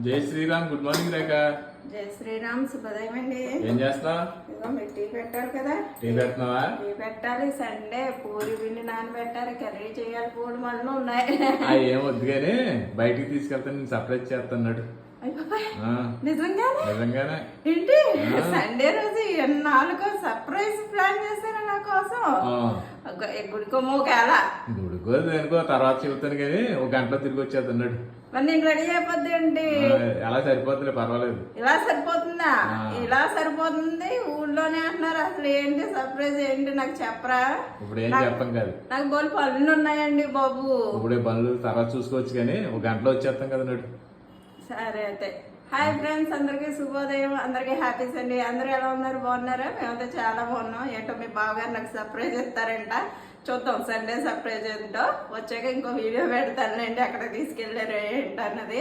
జై Sriram. Good morning రేఖ. జై శ్రీరామ్. శుభోదయం అండి. ఏం చేస్తా? ఇదిగో మీరు టీ పెట్టాలి కదా. టీ పెడుతున్నావా? టీ పెట్టాలి. సండే పూరి పిండి నానబెట్టాలి, కర్రీ చేయాలి, పూలు మళ్ళీ ఉన్నాయి. ఏం వద్దు కానీ బయటికి తీసుకెళ్తాను, నేను సర్ప్రైజ్ చేస్తున్నాడు. నిజంగానే? నిజంగానే. ఏంటి సండే రోజు ఎన్నాళ్ళకో సర్ప్రైజ్ ప్లాన్ చేశారు నా కోసం. గుడికో మోకేలా గుడికో దేనికో తర్వాత చెబుతాను కానీ ఒక గంటలో తిరిగి వచ్చేస్తున్నాడు. మరి నేను రెడీ అయిపోద్ది ఏంటి? ఎలా సరిపోతుంది, పర్వాలేదు. ఇలా సరిపోతుందా? ఇలా సరిపోతుంది. ఊళ్ళోనే అంటున్నారు. అసలు ఏంటి సర్ప్రైజ్ ఏంటి నాకు చెప్పరా? ఇప్పుడు ఏం చెప్పం కాదు. నాకు బోల్ పనులు ఉన్నాయండి బాబు. ఇప్పుడే పనులు తర్వాత చూసుకోవచ్చు కానీ ఒక గంటలో వచ్చేస్తాం కదా నాడు. సరే అయితే. హాయ్ ఫ్రెండ్స్, అందరికీ శుభోదయం. అందరికీ హ్యాపీస్ అండి. అందరూ ఎలా ఉన్నారు? బాగున్నారా? మేమైతే చాలా బాగున్నాం. ఏంటో మీ బావగారు నాకు సర్ప్రైజ్ ఇస్తారంట. చూద్దాం సండే సర్ప్రైజ్ ఏంటో. వచ్చాక ఇంకో వీడియో పెడతానండి అక్కడ తీసుకెళ్ళారు ఏంటన్నది.